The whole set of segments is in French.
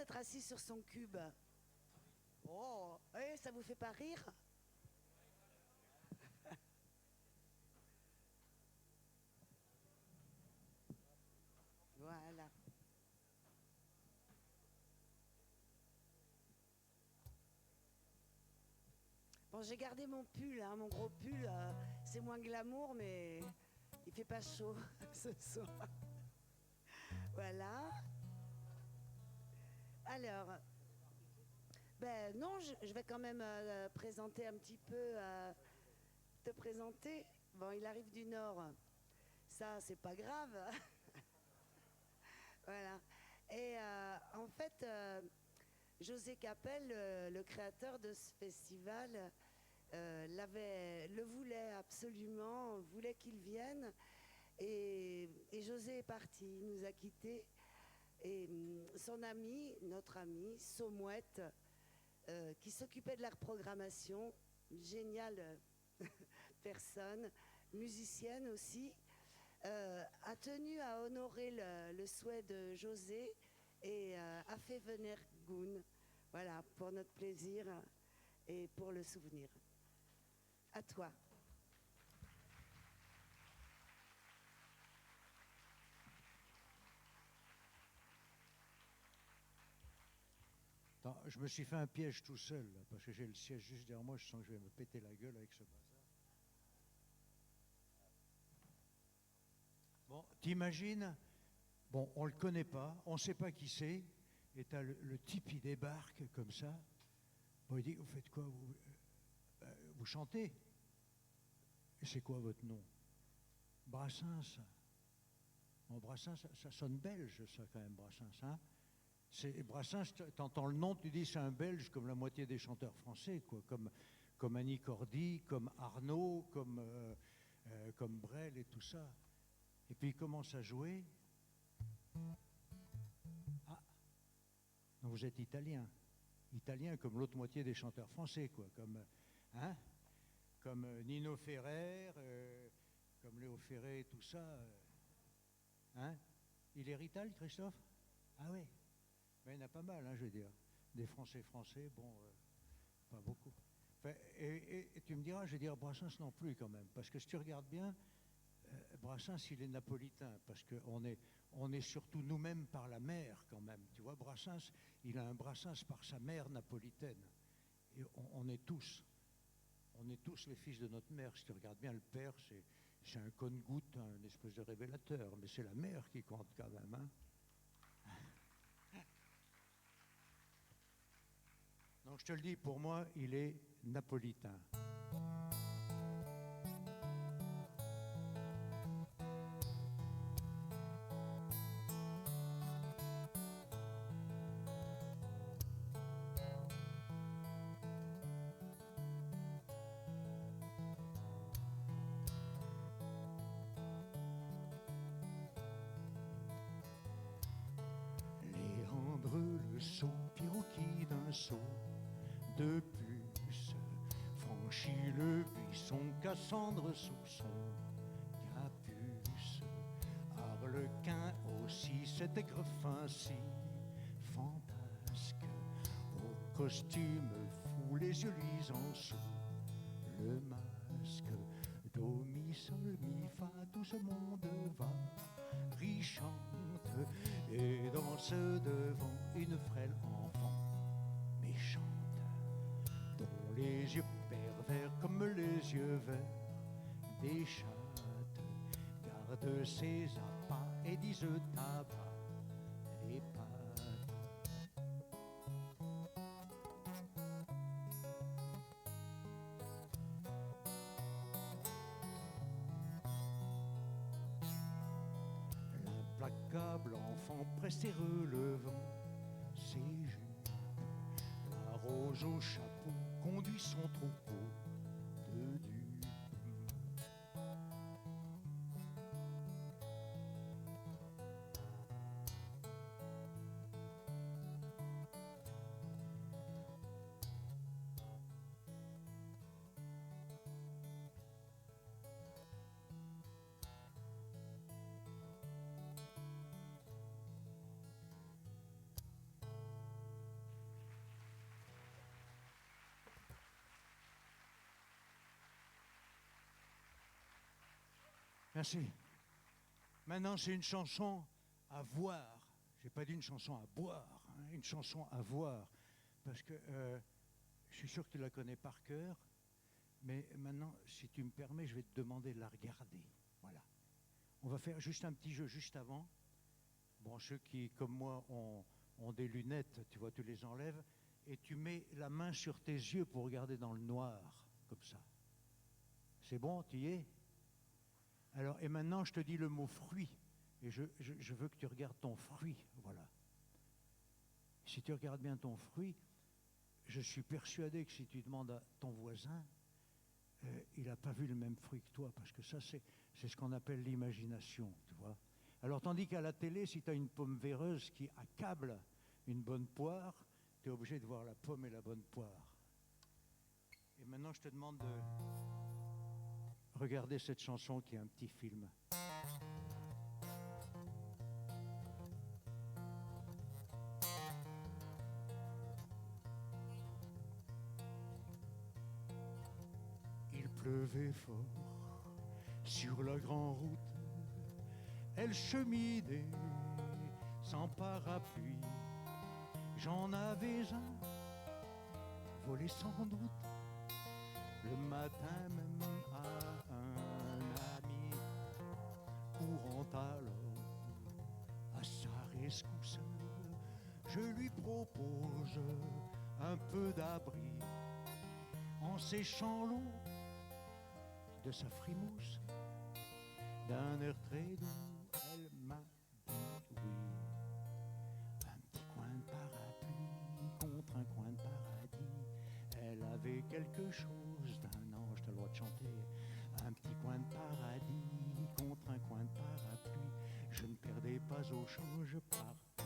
d'être assis sur son cube. Oh, ça vous fait pas rire? Voilà. Bon, j'ai gardé mon pull, hein, mon gros pull. C'est moins glamour, mais il fait pas chaud ce soir. Voilà. Alors, ben non, je vais quand même présenter un petit peu, te présenter. Bon, il arrive du Nord. Ça, c'est pas grave. Voilà. Et en fait, José Capel, le créateur de ce festival, le voulait absolument, voulait qu'il vienne. Et José est parti, il nous a quittés. Et son ami, notre ami, Saumouette, qui s'occupait de la reprogrammation, une géniale personne, musicienne aussi, a tenu à honorer le souhait de José et a fait venir Goun. Voilà, pour notre plaisir et pour le souvenir. À toi. Attends, je me suis fait un piège tout seul, là, parce que j'ai le siège juste derrière moi, je sens que je vais me péter la gueule avec ce bazar. Bon, t'imagines, bon, on le connaît pas, on sait pas qui c'est, et t'as le type, il débarque comme ça. Bon, il dit, vous faites quoi, vous chantez? Et c'est quoi votre nom? Brassens. Bon, Brassens, ça sonne belge, ça, quand même, Brassens, hein? Brassens, t'entends le nom, tu dis c'est un Belge comme la moitié des chanteurs français, quoi, comme Annie Cordy, comme Arnaud, comme Brel et tout ça. Et puis il commence à jouer. Ah, donc vous êtes italien. Italien comme l'autre moitié des chanteurs français, quoi, hein, comme Nino Ferrer, comme Léo Ferré et tout ça. Hein? Il est rital, Christophe? Ah oui. Mais il y en a pas mal, hein, je veux dire. Des Français, bon, pas beaucoup. Enfin, et tu me diras, je vais dire Brassens non plus quand même. Parce que si tu regardes bien, Brassens, il est napolitain. Parce on est surtout nous-mêmes par la mer quand même. Tu vois, Brassens, il a un Brassens par sa mère napolitaine. Et on est tous les fils de notre mère. Si tu regardes bien, le père, c'est un conne-goutte, un espèce de révélateur. Mais c'est la mère qui compte quand même, hein. Donc je te le dis, pour moi, il est napolitain. Léandre le sot, Piroquis d'un saut de puce, franchit le buisson, Cassandre sous son capuce. Arlequin aussi, cet aigre fin si fantasque, au costume fou, les yeux luisants sous le masque. Do, mi, sol, mi, fa, tout ce monde va, rit, chante et danse devant une frêle enfant méchante, dont les yeux pervers comme les yeux verts des chattes gardent ses appâts et disent tabac et pâtes. L'implacable enfant pressé relevant ses jupes, la rose au chapeau conduit son troupeau de dupes. Merci. Maintenant, c'est une chanson à voir. J'ai pas dit une chanson à boire, hein, une chanson à voir. Parce que je suis sûr que tu la connais par cœur. Mais maintenant, si tu me permets, je vais te demander de la regarder. Voilà. On va faire juste un petit jeu juste avant. Bon, ceux qui, comme moi, ont des lunettes, tu vois, tu les enlèves. Et tu mets la main sur tes yeux pour regarder dans le noir, comme ça. C'est bon, tu y es? Alors, et maintenant, je te dis le mot fruit. Et je veux que tu regardes ton fruit, voilà. Si tu regardes bien ton fruit, je suis persuadé que si tu demandes à ton voisin, il n'a pas vu le même fruit que toi, parce que ça, c'est ce qu'on appelle l'imagination, tu vois. Alors, tandis qu'à la télé, si tu as une pomme véreuse qui accable une bonne poire, tu es obligé de voir la pomme et la bonne poire. Et maintenant, je te demande de regarder cette chanson qui est un petit film. Il pleuvait fort sur la grande route. Elle cheminait sans parapluie. J'en avais un, volé sans doute, le matin même à un ami. Courant alors à sa rescousse, je lui propose un peu d'abri. En séchant l'eau de sa frimousse, d'un air très doux, elle m'a dit oui. Un petit coin de parapluie contre un coin de paradis. Elle avait quelque chose d'un ange, t'as le droit de chanter. Un petit coin de paradis contre un coin de parapluie. Je ne perdais pas au champ, je partais.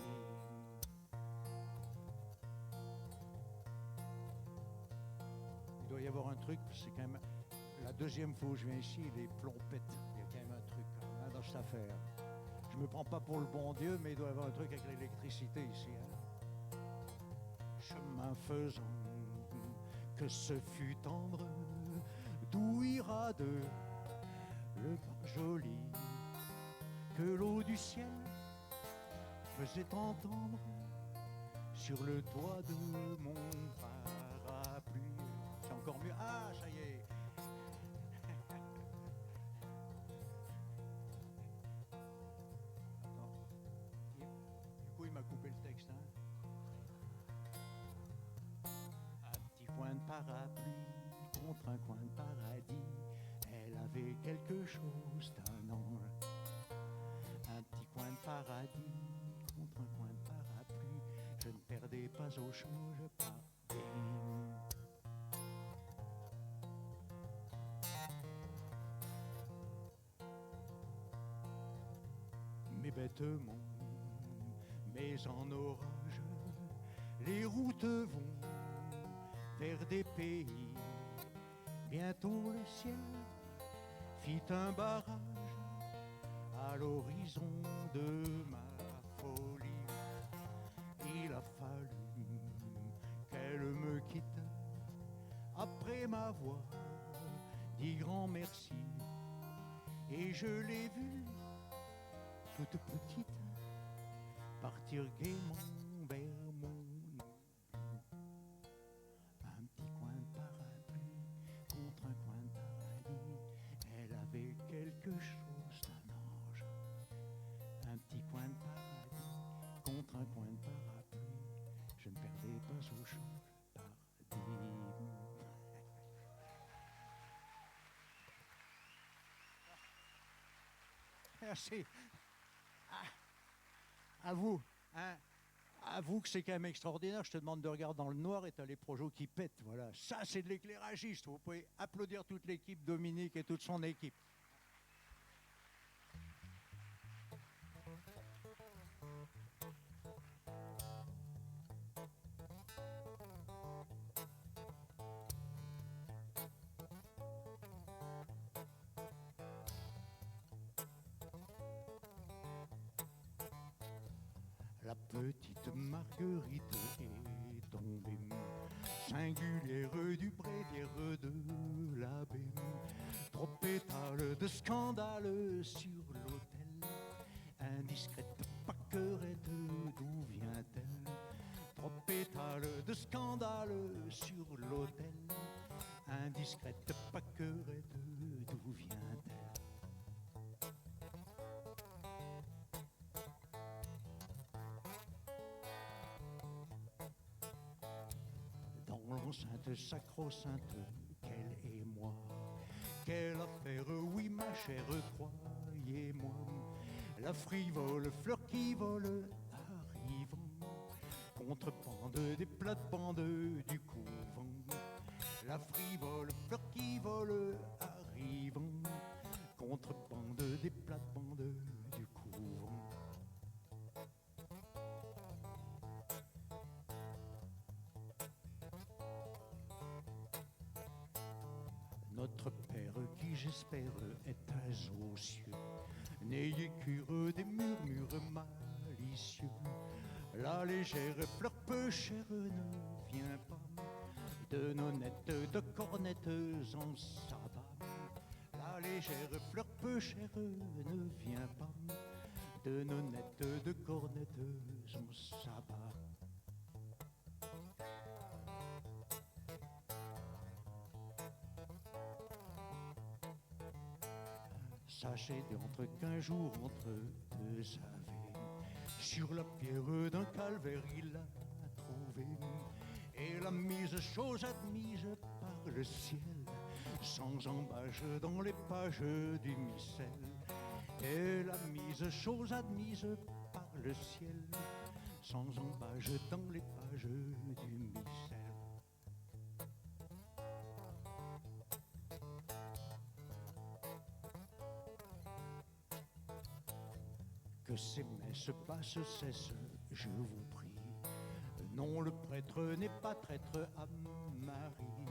Il doit y avoir un truc, c'est quand même la deuxième fois où je viens ici, les plombs pètent. Il y a quand même un truc hein, dans cette affaire. Je me prends pas pour le bon Dieu, mais il doit y avoir un truc avec l'électricité ici. Hein. Chemin faisant, que ce fut tendre, d'où ira de le joli, que l'eau du ciel faisait entendre sur le toit de mon parapluie. C'est encore mieux. Ah, ça y est. Il m'a coupé le texte, hein. Un petit coin de parapluie contre un coin de paradis. Elle avait quelque chose d'un ange. Un petit coin de paradis contre un coin de parapluie. Je ne perdais pas au champ, je partais. Mais bêtement, mais en orage, les routes vont vers des pays. Bientôt le ciel fit un barrage à l'horizon de ma folie. Il a fallu qu'elle me quitte après m'avoir dit grand merci. Et je l'ai vue toute petite partir gaiement vers mon oubli. Un petit coin de parapluie contre un coin de paradis. Elle avait quelque chose d'un ange. Un petit coin de paradis contre un coin de parapluie. Je ne perdais pas au change pardi. Merci. À vous, hein. Avoue que c'est quand même extraordinaire. Je te demande de regarder dans le noir et tu as les projets qui pètent. Voilà, ça c'est de l'éclairagiste. Vous pouvez applaudir toute l'équipe, Dominique et toute son équipe. La petite Marguerite est tombée, singulière du bréviaire de l'abbé. Trop pétale de scandale sur l'autel, indiscrète paquerette, d'où vient-elle? Trop pétale de scandale sur l'autel, indiscrète paquerette, d'où vient-elle? Dans l'enceinte sacro-sainte, quelle est moi? Quelle affaire, oui ma chère, croyez-moi. La frivole fleur qui vole, arrivant, contrebande des plates-bandes du couvent. La frivole fleur qui vole, arrivant, contrebande des plates-bandes du couvent. Notre Père qui j'espère est aux cieux, n'ayez cure des murmures malicieux. La légère fleur peu chère ne vient pas de nos nettes de cornettes en sabbat. La légère fleur peu chère ne vient pas de nos nettes de cornettes en sabbat. Sachez d'entre qu'un jour entre deux savés, sur la pierre d'un calvaire il l'a trouvé, et l'a mise chose admise par le ciel, sans embâche dans les pages du missel. Et l'a mise chose admise par le ciel, sans embâche dans les pages du missel. Que ces messes passent, cessent, je vous prie. Non, le prêtre n'est pas traître à Marie.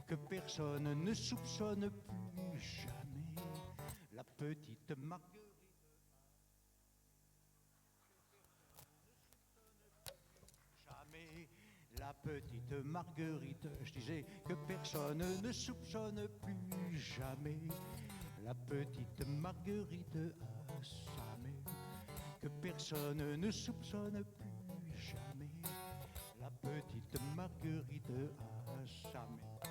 Que personne ne soupçonne plus jamais la petite Marguerite. Jamais la petite Marguerite. Je disais que personne ne soupçonne plus jamais la petite Marguerite à sa mère. Que personne ne soupçonne plus jamais la petite Marguerite à sa mère.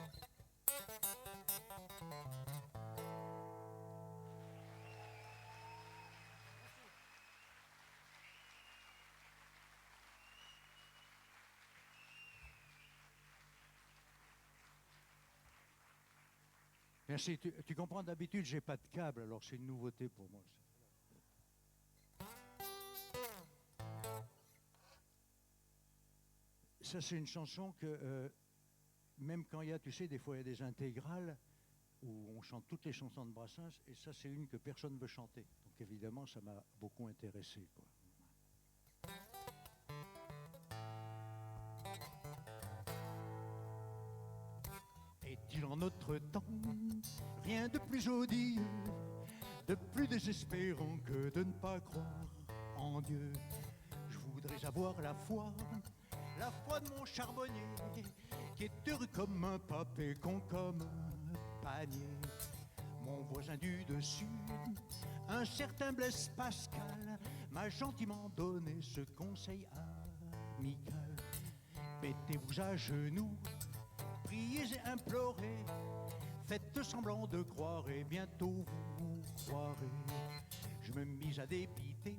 Merci. Tu comprends, d'habitude, j'ai pas de câble, alors c'est une nouveauté pour moi. Ça, c'est une chanson que, même quand il y a, tu sais, des fois il y a des intégrales où on chante toutes les chansons de Brassens, et ça, c'est une que personne ne veut chanter. Donc évidemment, ça m'a beaucoup intéressé, quoi. Est-il en notre temps rien de plus odieux, de plus désespérant que de ne pas croire en Dieu? Je voudrais avoir la foi de mon charbonnier, qui est heureux comme un pape et con comme un panier. Mon voisin du dessus, un certain Blaise Pascal, m'a gentiment donné ce conseil amical. Mettez-vous à genoux, priez et implorez, faites semblant de croire et bientôt vous croirez. Je me mis à dépiter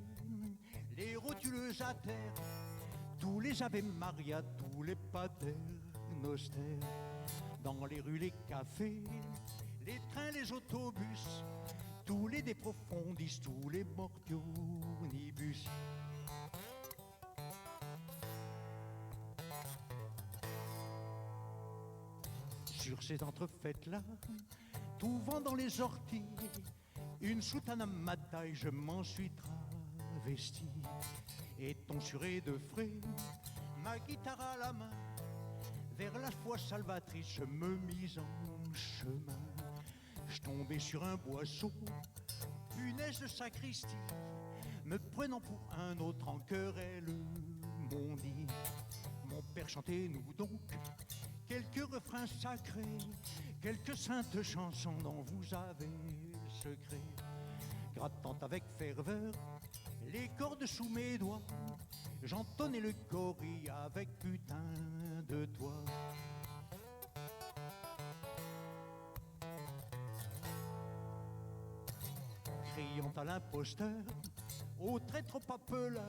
les rotules à terre, tous les Ave Maria, tous les Pater Noster. Dans les rues, les cafés, les trains, les autobus, tous les de profondis, tous les mortionibus. Sur ces entrefaites-là, tout vent dans les orties, une soutane à ma taille, je m'en suis travesti. Et tonsuré de frais, ma guitare à la main, vers la foi salvatrice, je me mis en chemin. Je tombais sur un boisseau, punaise de sacristie, me prenant pour un autre en querelle, m'ont dit. Mon père, chantez-nous donc quelques refrains sacrés, quelques saintes chansons dont vous avez le secret. Grattant avec ferveur les cordes sous mes doigts, j'entonnais le cori avec putain de toi. Criant à l'imposteur, au traître, au papelard,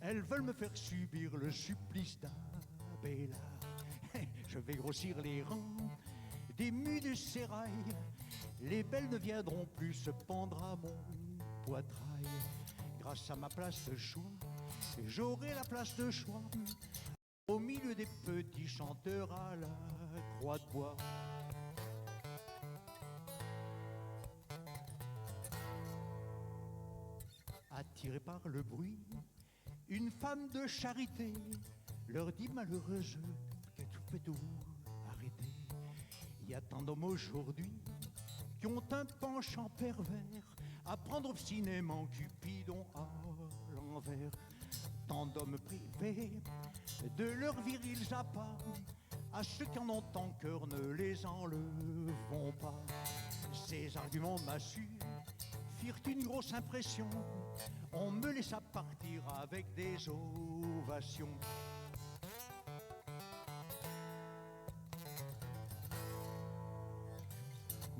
elles veulent me faire subir le supplice d'Abélard. Je vais grossir les rangs des mues du sérail, les belles ne viendront plus se pendre à mon poitrail. Grâce à ma place de choix, j'aurai la place de choix au milieu des petits chanteurs à la croix de bois. Attirée par le bruit, une femme de charité leur dit malheureuse que tout peut tout arrêter. Il y a tant d'hommes aujourd'hui qui ont un penchant pervers à prendre obstinément Cupidon à l'envers. Tant d'hommes privés de leurs virils appâts, à ceux qui en ont en cœur ne les enlevons pas. Ces arguments massus firent une grosse impression, on me laissa partir avec des ovations.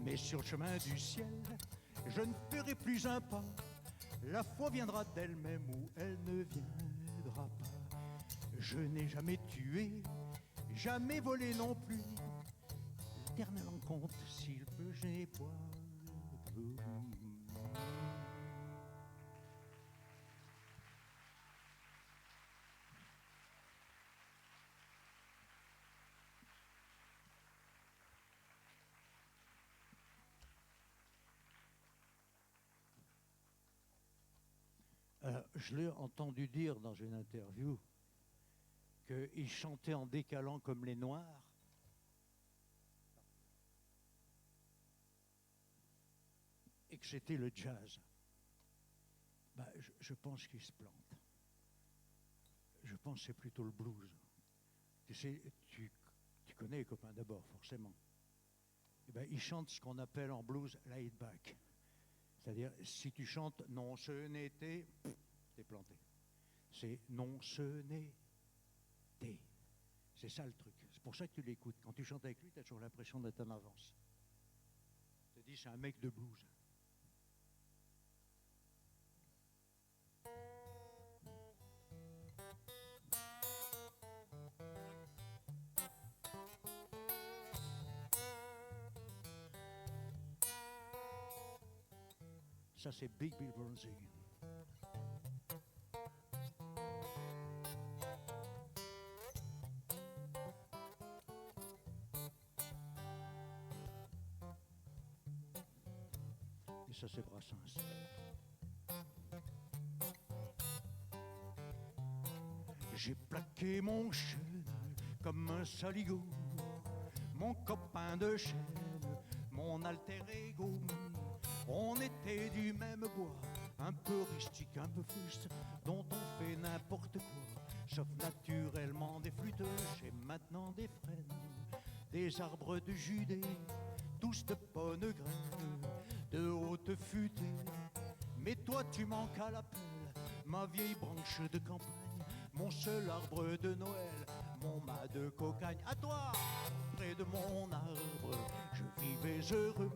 Mais sur le chemin du ciel, je ne ferai plus un pas. La foi viendra d'elle-même ou elle ne viendra pas. Je n'ai jamais tué, jamais volé non plus. L'Éternel en compte s'il peut, je n'ai point de vous. Je l'ai entendu dire dans une interview qu'il chantait en décalant comme les Noirs. Et que c'était le jazz. Je pense qu'il se plante. Je pense que c'est plutôt le blues. Tu sais, tu connais les copains d'abord, forcément. Il chante ce qu'on appelle en blues laid back. C'est-à-dire, si tu chantes « Non, ce n'était », t'es planté. C'est « Non, ce n'était ». C'est ça le truc. C'est pour ça que tu l'écoutes. Quand tu chantes avec lui, tu as toujours l'impression d'être en avance. Tu te dis, c'est un mec de blues. Ça, c'est Big Bill Bronzy. Et ça, c'est Brassens. J'ai plaqué mon chêne comme un saligo, mon copain de chaîne, mon alter ego. On était du même bois, un peu rustique, un peu fruste, dont on fait n'importe quoi, sauf naturellement des flûtes. J'ai maintenant des frênes, des arbres de Judée, tous de bonnes graines, de haute futée. Mais toi tu manques à l'appel, ma vieille branche de campagne, mon seul arbre de Noël, mon mât de cocagne. À toi, près de mon arbre, je vivais heureux.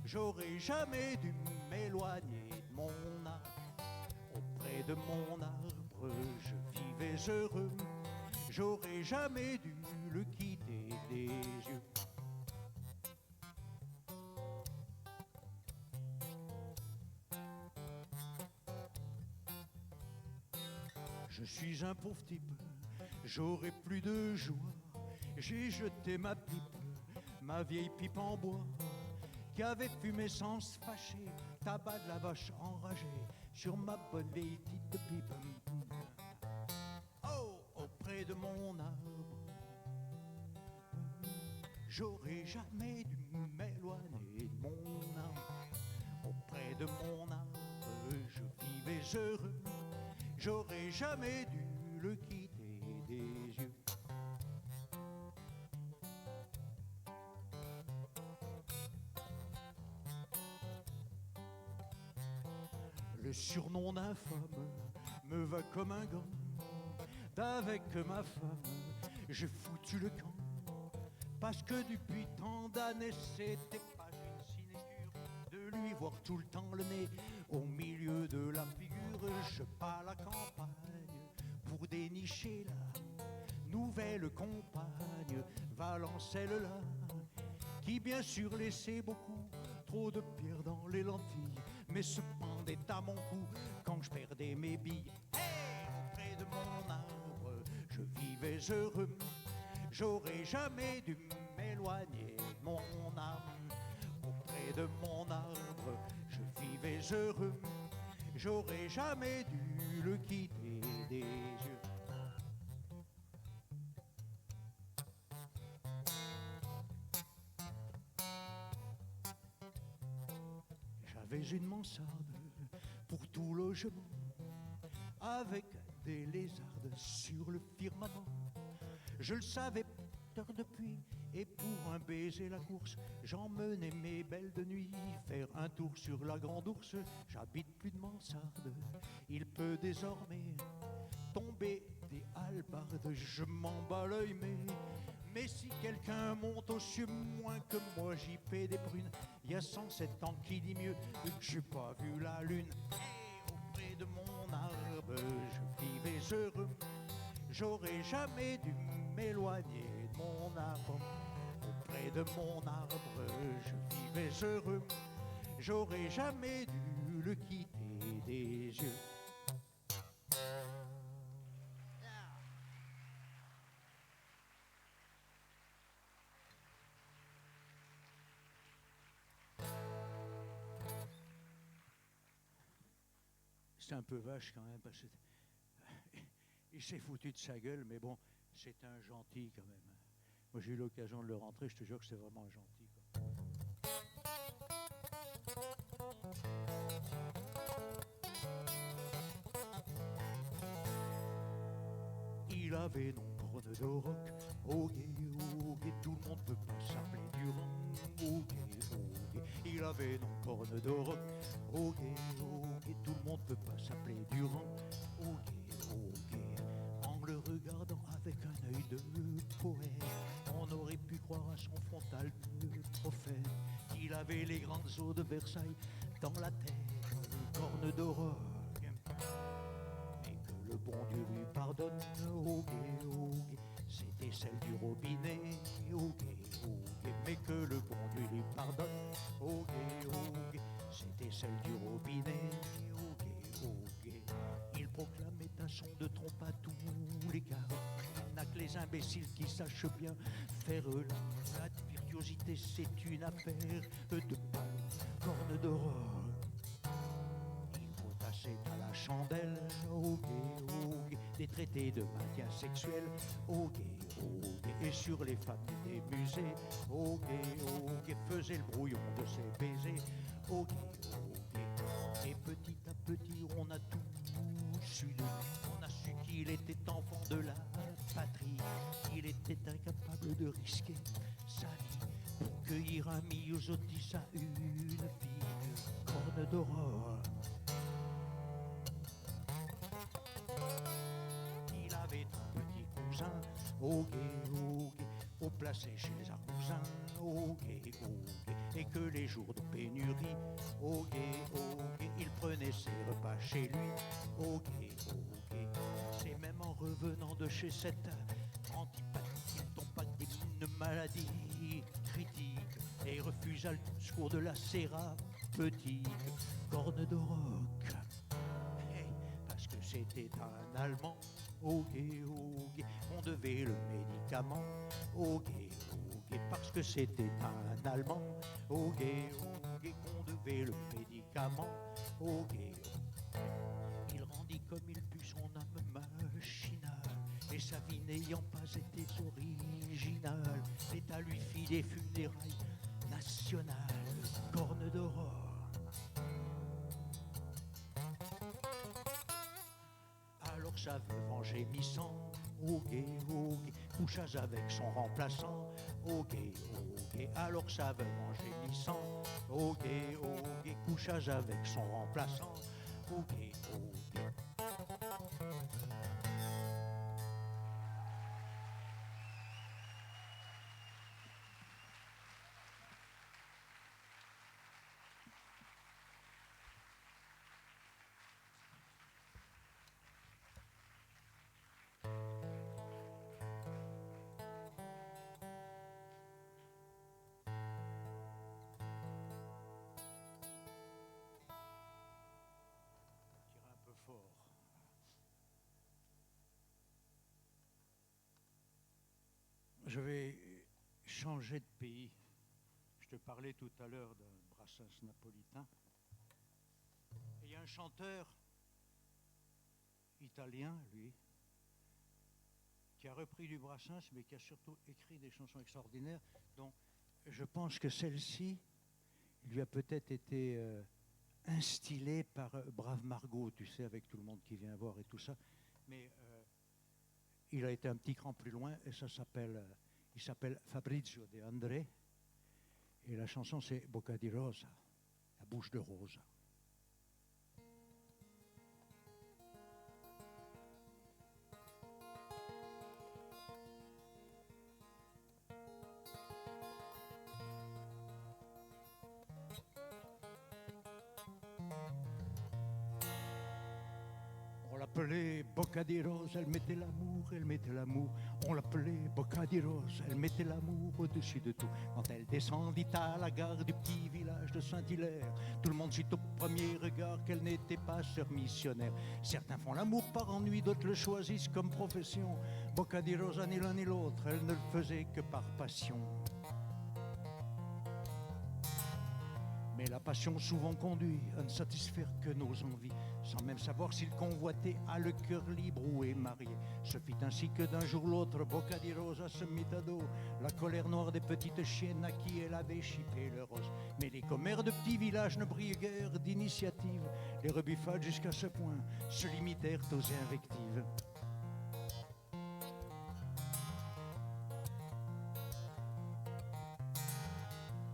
J'aurais jamais dû m'éloigner de mon arbre. Auprès de mon arbre, je vivais heureux. J'aurais jamais dû le quitter des yeux. Je suis un pauvre type, j'aurais plus de joie. J'ai jeté ma pipe, ma vieille pipe en bois, qui avait fumé sans se fâcher, tabac de la vache enragée sur ma bonne vieille petite pipe. Oh, auprès de mon arbre, j'aurais jamais dû m'éloigner de mon arbre. Auprès de mon arbre, je vivais heureux. J'aurais jamais dû le quitter des yeux. Le surnom d'infâme me va comme un gant. D'avec ma femme, j'ai foutu le camp. Parce que depuis tant d'années, c'était pas une sinécure de lui voir tout le temps le nez au milieu de la figure. Je pars à la campagne pour dénicher la nouvelle compagne, Valencelle-là, qui bien sûr laissait beaucoup trop de pierres dans les lentilles, mais se pendait à mon cou quand je perdais mes billes. Hey, auprès de mon arbre, je vivais heureux. J'aurais jamais dû m'éloigner de mon âme. Auprès de mon arbre, je vivais heureux. J'aurais jamais dû le quitter des yeux. J'avais une mansarde pour tout logement, avec des lézardes sur le firmament. Je le savais peut-être depuis, et pour un baiser la course, j'emmenais mes belles de nuit faire un tour sur la grande ours. J'habite plus de mansarde, il peut désormais tomber des hallebardes. Je m'en bats l'œil, mais si quelqu'un monte aux cieux moins que moi, j'y paie des prunes. Il y a 107 ans qui dit mieux que j'ai pas vu la lune. Et auprès de mon arbre, je vivais heureux. J'aurais jamais dû m'éloigner de mon arbre. Auprès de mon arbre, je vivais heureux. J'aurais jamais dû le quitter des yeux. C'est un peu vache quand même, parce que il s'est foutu de sa gueule, mais bon, c'est un gentil quand même. Moi, j'ai eu l'occasion de le rentrer, je te jure que c'est vraiment un gentil, quoi. Il avait non corne de roc, au gué, tout le monde peut pas s'appeler Durand, au gué. Il avait non corne de roc, au gué, tout le monde peut pas s'appeler Durand, au gué. En le regardant avec un œil de poète, on aurait pu croire à son frontal de prophète qu'il avait les grandes eaux de Versailles dans la tête, corne de roc. Le bon Dieu lui pardonne, oh gué, c'était celle du robinet, oh gué, mais que le bon Dieu lui pardonne, oh gué, c'était celle du robinet, oh gué, il proclamait un son de trompe à tous les gars, il n'a que les imbéciles qui sachent bien faire la virtuosité, c'est une affaire de ballon, corne de roc. C'est à la chandelle, oh gué, des traités de maintien sexuel, oh gué, et sur les femmes des musées, oh gué, faisait le brouillon de ses baisers, oh gué, et petit à petit on a tout su de lui, on a su qu'il était enfant de la patrie, qu'il était incapable de risquer sa vie pour cueillir un myosotis à une fille, corne d'aurore. Au gué, au placé chez un cousin, au gué, et que les jours de pénurie, au gué, il prenait ses repas chez lui, au gué, c'est même en revenant de chez cette antipathie, il tombe pas d'une maladie critique, et refusa le discours de la thérapeutique, corne de roc, parce que c'était un Allemand. Oh gué, on devait le médicament. Oh gué, parce que c'était un Allemand. Oh gué, on devait le médicament. Oh gué, il rendit comme il put son âme machinale, et sa vie n'ayant pas été originale, l'État lui fit des funérailles nationales, corne d'aurore. Alors sa veuve en gémissant, oh gué, couchage avec son remplaçant, oh gué, alors sa veuve en gémissant, oh gué, couchage avec son remplaçant, bouquet au pied. Je vais changer de pays. Je te parlais tout à l'heure d'un Brassens napolitain. Et il y a un chanteur italien, lui, qui a repris du Brassens, mais qui a surtout écrit des chansons extraordinaires, dont je pense que celle-ci lui a peut-être été instillée par Brave Margot, tu sais, avec tout le monde qui vient voir et tout ça. Mais il a été un petit cran plus loin et ça s'appelle, il s'appelle Fabrizio De André et la chanson c'est Bocca di Rosa, la bouche de rose. On l'appelait Bocca di Rosa, elle mettait l'amour. On l'appelait Bocca di Rosa, elle mettait l'amour au-dessus de tout. Quand elle descendit à la gare du petit village de Saint-Hilaire, tout le monde sut au premier regard qu'elle n'était pas sœur missionnaire. Certains font l'amour par ennui, d'autres le choisissent comme profession. Bocca di Rosa, ni l'un ni l'autre, elle ne le faisait que par passion. Mais la passion souvent conduit à ne satisfaire que nos envies, sans même savoir si le convoité a le cœur libre ou est marié. Ce fut ainsi que d'un jour l'autre, Bocca di Rosa se mit à dos la colère noire des petites chiennes à qui elle avait chippé le rose. Mais les commères de petits villages ne brillent guère d'initiative. Les rebuffades jusqu'à ce point se limitèrent aux invectives.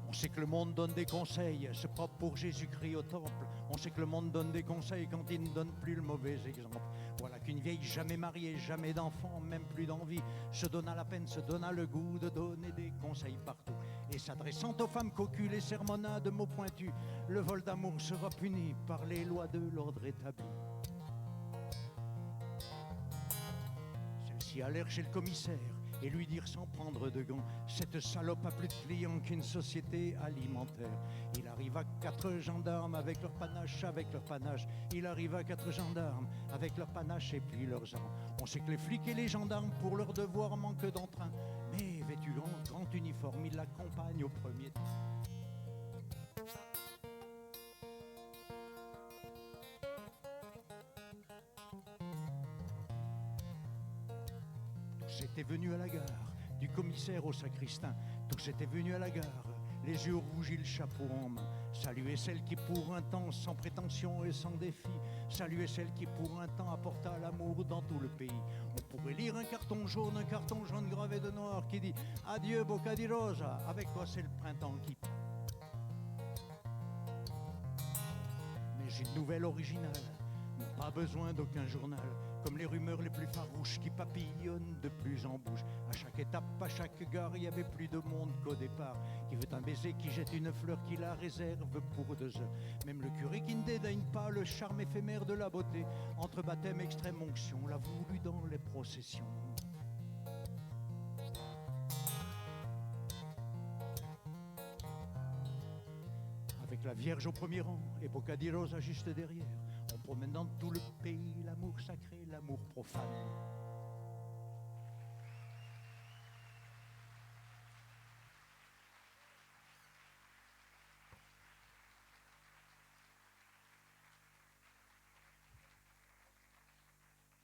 On sait que le monde donne des conseils, c'est pas pour Jésus-Christ au temple. On sait que le monde donne des conseils quand il ne donne plus le mauvais exemple. Voilà qu'une vieille jamais mariée, jamais d'enfant, même plus d'envie, se donna la peine, se donna le goût de donner des conseils partout. Et s'adressant aux femmes cocules et sermonna de mots pointus, le vol d'amour sera puni par les lois de l'ordre établi. Celles-ci allèrent chez le commissaire et lui dire sans prendre de gants: cette salope a plus de clients qu'une société alimentaire. Il arriva 4 gendarmes avec leur panache, Il arriva 4 gendarmes avec leur panache et puis leurs armes. On sait que les flics et les gendarmes pour leur devoir manquent d'entrain, mais vêtus grand uniforme, ils l'accompagnent au premier temps. Tous étaient venus à la gare, du commissaire au sacristain. Tous étaient venus à la gare, les yeux rougis, le chapeau en main. Saluer celle qui pour un temps, sans prétention et sans défi, saluer celle qui pour un temps apporta l'amour dans tout le pays. On pourrait lire un carton jaune gravé de noir qui dit « Adieu Bocca di Rosa, avec toi c'est le printemps qui... » Mais une nouvelle originale n'a pas besoin d'aucun journal, comme les rumeurs les plus farouches qui papillonnent de plus en bouche. À chaque étape, à chaque gare, il y avait plus de monde qu'au départ. Qui veut un baiser, qui jette une fleur, qui la réserve pour 2 heures. Même le curé qui ne dédaigne pas le charme éphémère de la beauté, entre baptême et extrême onction, l'a voulu dans les processions. Avec la Vierge au premier rang et Bocca di Rosa juste derrière, on promène dans tout le pays l'amour sacré, l'amour profane.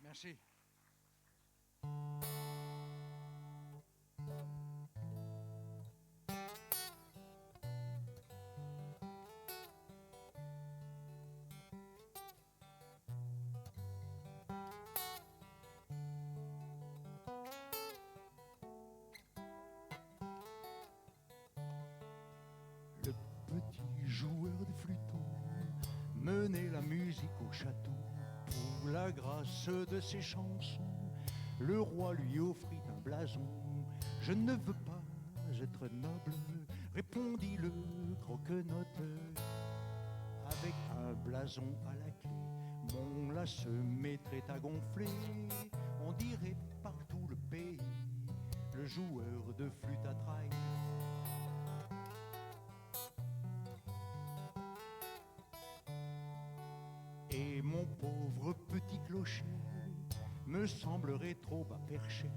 Merci. Le petit joueur de flûteau mener la musique au château. Pour la grâce de ses chansons, le roi lui offrit un blason. Je ne veux pas être noble, répondit le croquenotte. Avec un blason à la clé, mon là se mettrait à gonfler. On dirait partout le pays, le joueur de flûte à traille. Et mon pauvre petit clocher me semblerait trop bas perché.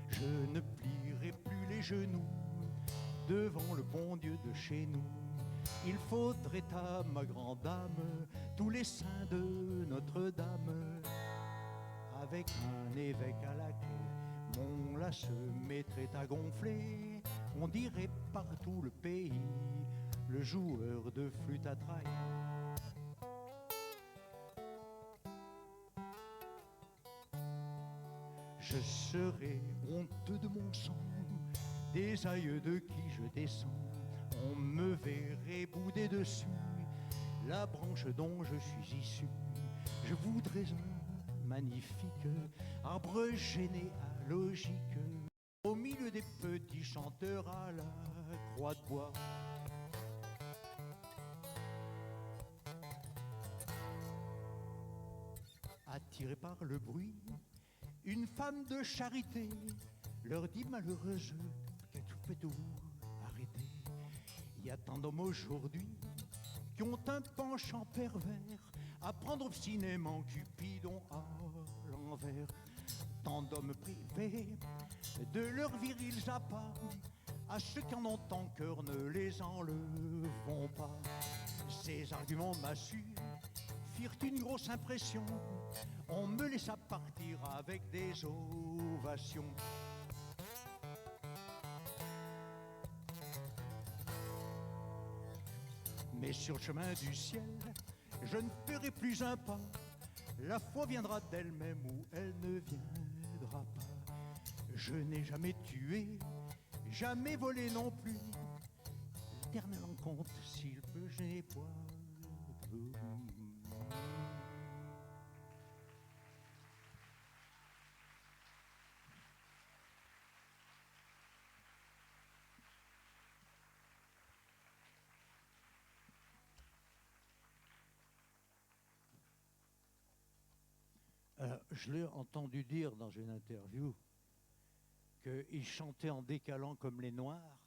Je ne plierai plus les genoux devant le bon Dieu de chez nous. Il faudrait à ma grande dame tous les saints de Notre-Dame. Avec un évêque à la clé, mon là se mettrait à gonfler. On dirait partout le pays, le joueur de flûte à traille. Je serai honteux de mon sang, des aïeux de qui je descends. On me verrait bouder dessus la branche dont je suis issu. Je voudrais un magnifique arbre généalogique au milieu des petits chanteurs à la croix de bois. Attiré par le bruit, une femme de charité leur dit malheureuse qu'elle peut tout arrêter. Il y a tant d'hommes aujourd'hui qui ont un penchant pervers à prendre obstinément Cupidon à l'envers. Tant d'hommes privés de leurs virils appâts, à ceux qui en ont en cœur ne les enlevons pas. Ces arguments massus firent une grosse impression. On me laissa partir avec des ovations. Mais sur le chemin du ciel, je ne ferai plus un pas. La foi viendra d'elle-même ou elle ne viendra pas. Je n'ai jamais tué, jamais volé non plus. L'Éternel en compte s'il peut, je n'ai point de vous. Je l'ai entendu dire dans une interview qu'il chantait en décalant comme les Noirs.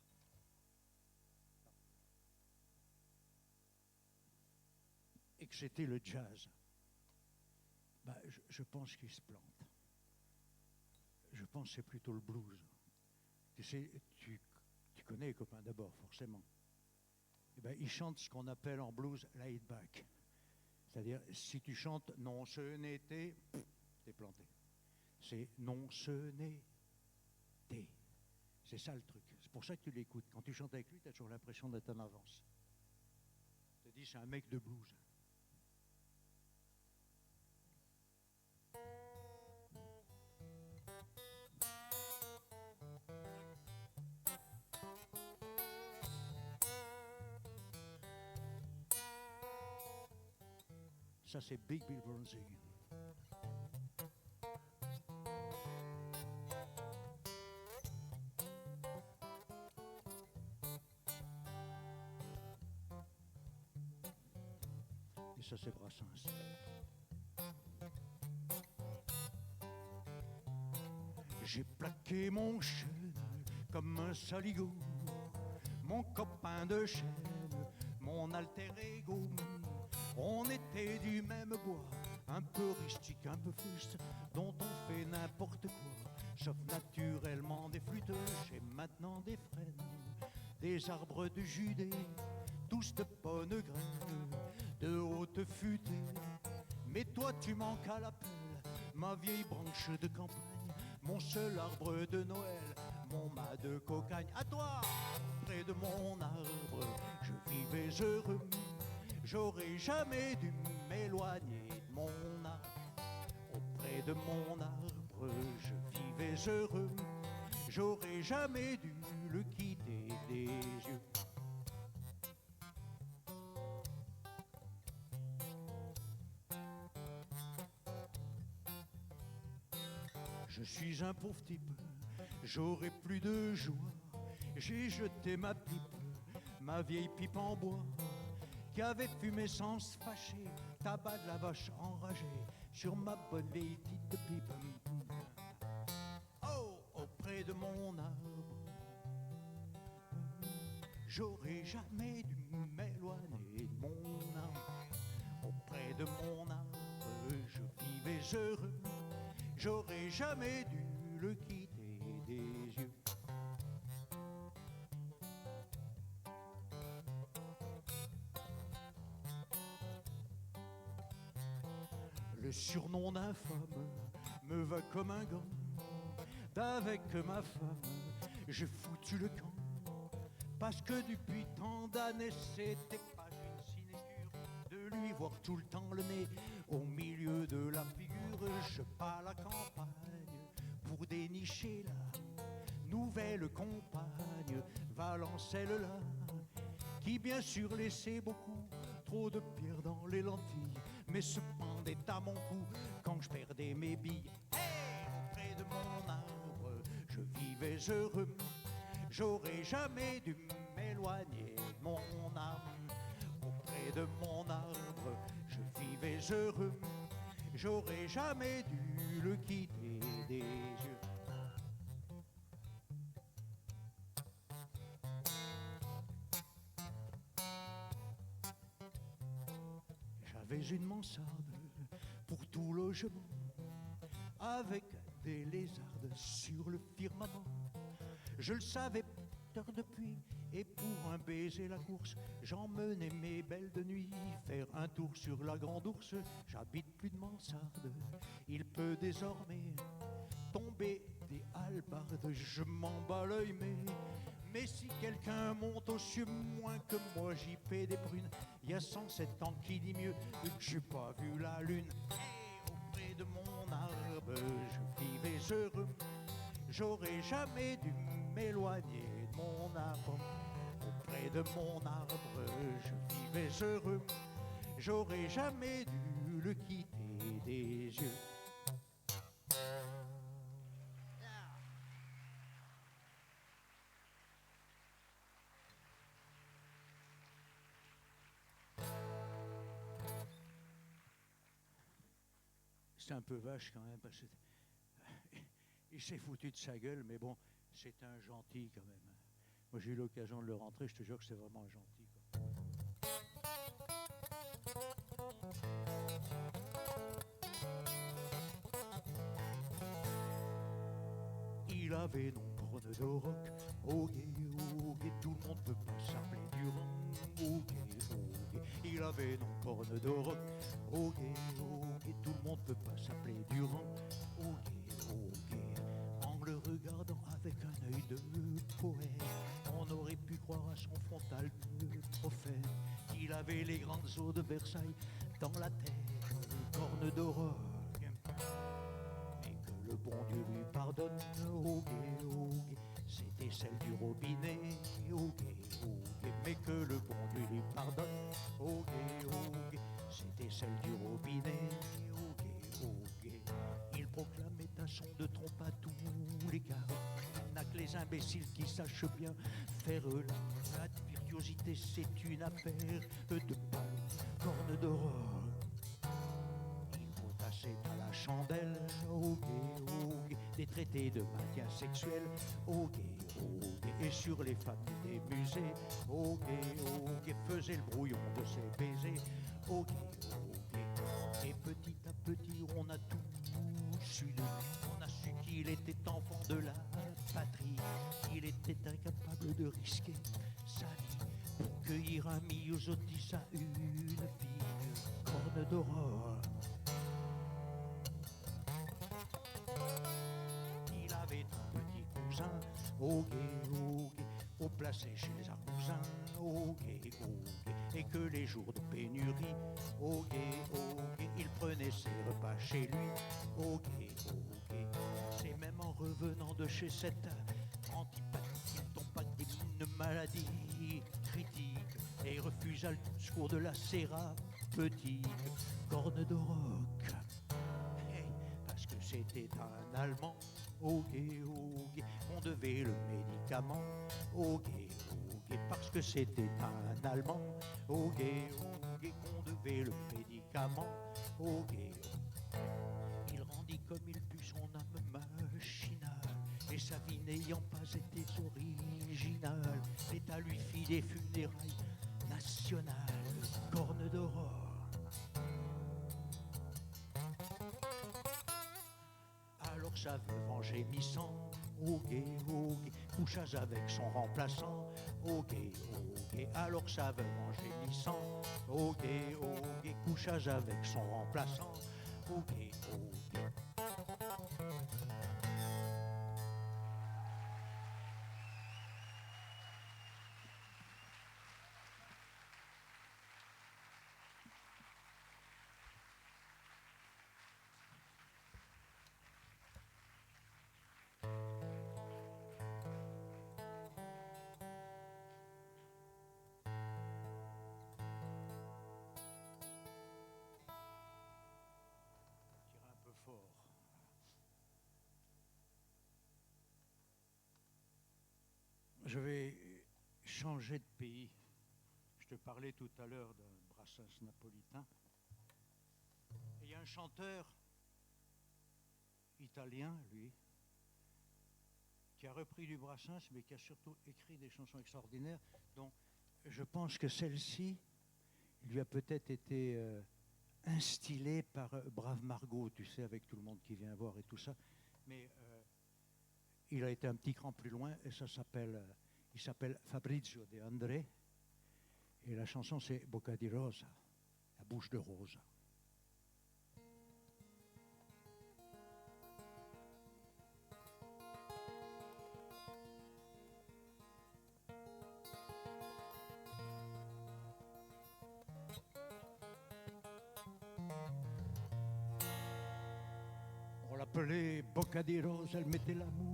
Et que c'était le jazz. Je pense qu'il se plante. Je pense que c'est plutôt le blues. Tu sais, tu connais les copains d'abord, forcément. Il chante ce qu'on appelle en blues laid back. C'est-à-dire, si tu chantes « Non, ce n'était », t'es planté. C'est « Non, ce n'était ». C'est ça le truc. C'est pour ça que tu l'écoutes. Quand tu chantes avec lui, tu as toujours l'impression d'être en avance. Tu te dis, c'est un mec de blues. Ça, c'est Big Bill Bronzy. Et ça, c'est Brassens. J'ai plaqué mon chêne comme un saligo, mon copain de chaîne, mon alter ego. On était du même bois, un peu rustique, un peu fruste, dont on fait n'importe quoi, sauf naturellement des flûtes. J'ai maintenant des frênes, des arbres de Judée, tous de bonnes graines, de haute futée. Mais toi tu manques à l'appel, ma vieille branche de campagne, mon seul arbre de Noël, mon mât de cocagne. À toi, près de mon arbre, je vivais heureux. J'aurais jamais dû m'éloigner de mon arbre. Auprès de mon arbre, je vivais heureux. J'aurais jamais dû le quitter des yeux. suis un pauvre type, j'aurai plus de joie. J'ai jeté ma pipe, ma vieille pipe en bois, qui avait fumé sans se fâcher, tabac de la vache enragée sur ma bonne vieille petite pipe. Oh, auprès de mon arbre, j'aurais jamais dû m'éloigner de mon arbre. Auprès de mon arbre, je vivais heureux, j'aurais jamais dû le quitter des yeux. Le surnom d'infâme me va comme un gant. D'avec ma femme, j'ai foutu le camp. Parce que depuis tant d'années, c'était pas une sinécure de lui voir tout le temps le nez au milieu de la figure. Je pars à la campagne pour dénicher la nouvelle compagne, Valencelle-là, qui bien sûr laissait beaucoup trop de pierres dans les lentilles, mais se pendait à mon cou quand je perdais mes billes. Hey, auprès de mon arbre, je vivais heureux, j'aurais jamais dû m'éloigner de mon âme. Auprès de mon arbre, je vivais heureux, j'aurais jamais dû le quitter des yeux. J'avais une mansarde pour tout logement, avec des lézardes sur le firmament. Je le savais tard depuis, et pour un baiser la course, j'emmenais mes belles de nuit faire un tour sur la grande ours. J'habite plus de mansarde, il peut désormais tomber des hallebardes. Je m'en bats l'œil, mais si quelqu'un monte aux cieux moins que moi, j'y paie des prunes. Il y a 107 ans qui dit mieux que j'ai pas vu la lune. Et auprès de mon arbre, je vivais heureux, j'aurais jamais dû m'éloigner de mon arbre. Auprès de mon arbre, je vivais heureux, j'aurais jamais dû le quitter des yeux. C'est un peu vache quand même, parce que il s'est foutu de sa gueule, mais bon, c'est un gentil quand même. Moi j'ai eu l'occasion de le rentrer, je te jure que c'est vraiment un gentil, quoi. Il avait non corne de roc, au gué, tout le monde peut pas s'appeler Durand, au gué. Il avait non corne de roc, au gué, tout le monde peut pas s'appeler Durand, au gué. En le regardant avec un œil de poète, on aurait pu croire à son frontal de prophète qu'il avait les grandes eaux de Versailles dans la tête, corne de roc. Le bon Dieu lui pardonne, oh gué, c'était celle du robinet, oh gué, mais que le bon Dieu lui pardonne, oh gué, c'était celle du robinet, oh gué. Il proclamait un son de trompe à tous les gars, il n'a que les imbéciles qui sachent bien faire la virtuosité, c'est une affaire de ballon, corne de roc. C'est à la chandelle, oh gué, des traités de maintien sexuel, oh gué, et sur les femmes des musées, oh gué, faisait le brouillon de ses baisers, oh gué, et petit à petit on a tout su de lui, on a su qu'il était enfant de la patrie, qu'il était incapable de risquer sa vie pour cueillir un myosotis à une fille, corne d'aurore. Au gué, au placé chez un cousin, au gué, et que les jours de pénurie, au gué, il prenait ses repas chez lui, au gué, c'est même en revenant de chez cette antipathie qu'il tombe pas d'une maladie critique et refusa le discours de la thérapeutique, corne de roc, parce que c'était un Allemand ok, ok, on devait le médicament, ok, ok, parce que c'était un Allemand, ok, ok, on devait le médicament, ok, ok. Il rendit comme il put son âme machinale, et sa vie n'ayant pas été originale, l'État lui fit des funérailles nationales, cornes d'aurore. Alors sa veuve en gémissant, ok, ok, couchage avec son remplaçant, ok, ok, alors sa veuve en gémissant, ok, ok, couchage avec son remplaçant, ok, ok. Fort. Je vais changer de pays. Je te parlais tout à l'heure d'un Brassens napolitain. Et il y a un chanteur italien, lui, qui a repris du Brassens, mais qui a surtout écrit des chansons extraordinaires, dont je pense que celle-ci lui a peut-être été instillée par Brave Margot, tu sais, avec tout le monde qui vient voir et tout ça. Mais il a été un petit cran plus loin, et ça s'appelle, il s'appelle Fabrizio De André, et la chanson c'est Bocca di Rosa, la bouche de rose. On l'appelait Bocca di Rosa, elle mettait l'amour.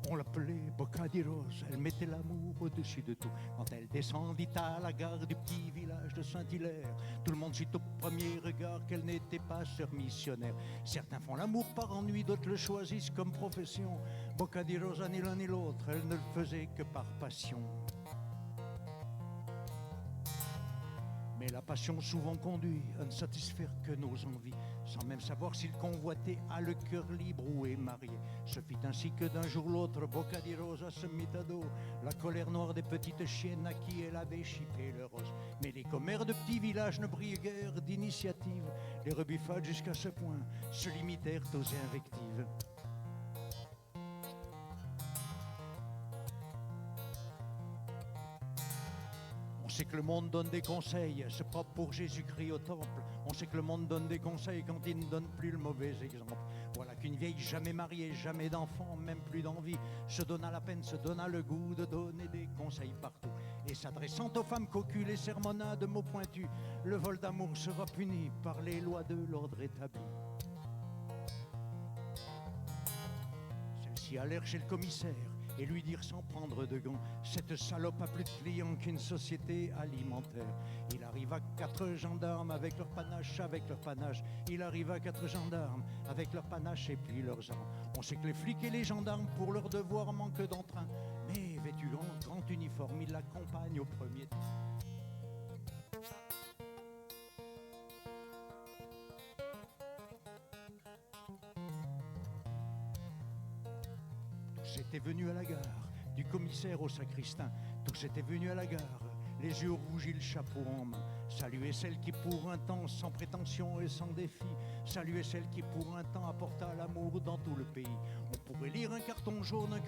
On l'appelait Bocca di Rosa, elle mettait l'amour au-dessus de tout. Quand elle descendit à la gare du petit village de Saint-Hilaire, tout le monde sut au premier regard qu'elle n'était pas sœur missionnaire. Certains font l'amour par ennui, d'autres le choisissent comme profession. Bocca di Rosa, ni l'un ni l'autre, elle ne le faisait que par passion. Mais la passion souvent conduit à ne satisfaire que nos envies, sans même savoir si le convoité a le cœur libre ou est marié. Ce fut ainsi que d'un jour l'autre, Bocca di Rosa se mit à dos la colère noire des petites chiennes à qui elle avait chippé leur os. Mais les commères de petits villages ne brillent guère d'initiative. Les rebuffades jusqu'à ce point se limitèrent aux invectives. On sait que le monde donne des conseils, c'est pas pour Jésus-Christ au temple. On sait que le monde donne des conseils quand il ne donne plus le mauvais exemple. Voilà qu'une vieille jamais mariée, jamais d'enfant, même plus d'envie, se donna la peine, se donna le goût de donner des conseils partout. Et s'adressant aux femmes cocules et sermonna de mots pointus, le vol d'amour sera puni par les lois de l'ordre établi. Celles-ci allèrent chez le commissaire et lui dire sans prendre de gants: cette salope a plus de clients qu'une société alimentaire. Il arriva 4 gendarmes avec leur panache, Il arriva 4 gendarmes avec leur panache et puis leurs armes. On sait que les flics et les gendarmes pour leur devoir manquent d'entrain, mais vêtus en grand uniforme, ils l'accompagnent au premier temps. Tous étaient venus à la gare, du commissaire au sacristain. Tous étaient venus à la gare, les yeux rougis, le chapeau en main. Saluer celle qui pour un temps, sans prétention et sans défi, saluer celle qui pour un temps apporta l'amour dans tout le pays. On pourrait lire un carton jaune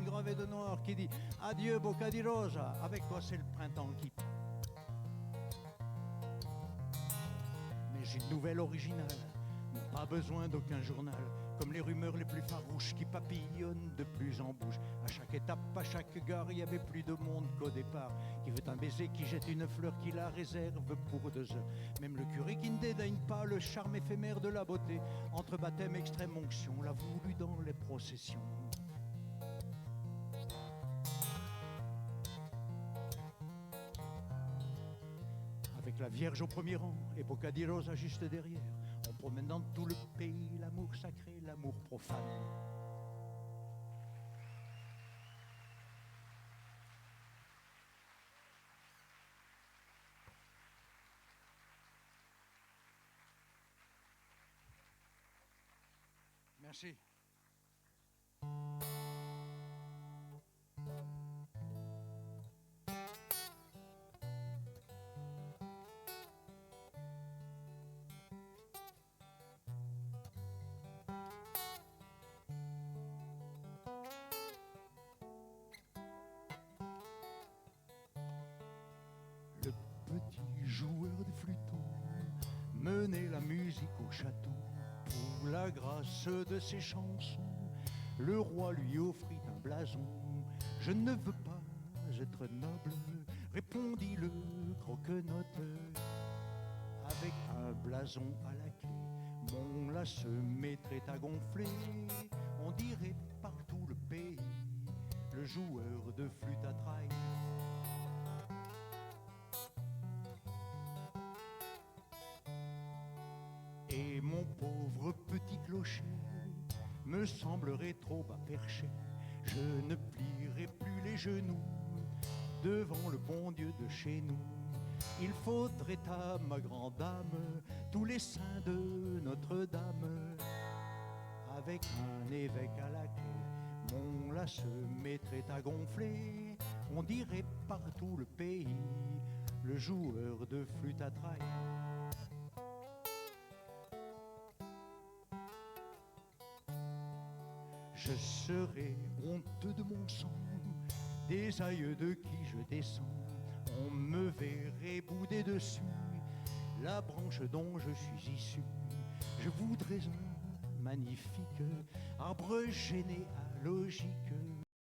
gravé de noir qui dit « Adieu Bocca di Rosa, avec toi c'est le printemps qui... » Mais une nouvelle originale n'a pas besoin d'aucun journal, comme les rumeurs les plus farouches qui papillonnent de plus en bouche. À chaque étape, à chaque gare, il y avait plus de monde qu'au départ. Qui veut un baiser, qui jette une fleur, qui la réserve pour 2 heures. Même le curé qui ne dédaigne pas le charme éphémère de la beauté, entre baptême et extrême onction, l'a voulu dans les processions. Avec la Vierge au premier rang et Bocca di Rosa juste derrière, on promène dans tout le pays, l'amour sacré, l'amour profane. Merci. Le petit joueur de flûteau menait la musique au château. Pour la grâce de ses chansons, le roi lui offrit un blason. Je ne veux pas être noble, répondit le croquenotte. Avec un blason à la clé, mon las se mettrait à gonfler. On dirait partout le pays, le joueur de flûte à traille. Et mon pauvre petit clocher me semblerait trop bas perché. Je ne plierai plus les genoux devant le bon Dieu de chez nous. Il faudrait à ma grande dame tous les saints de Notre-Dame. Avec un évêque à la clé, mon las se mettrait à gonfler. On dirait partout le pays, le joueur de flûte à traille. Je serai honteux de mon sang, des aïeux de qui je descends. On me verrait bouder dessus la branche dont je suis issu. Je voudrais un magnifique arbre gêné à logique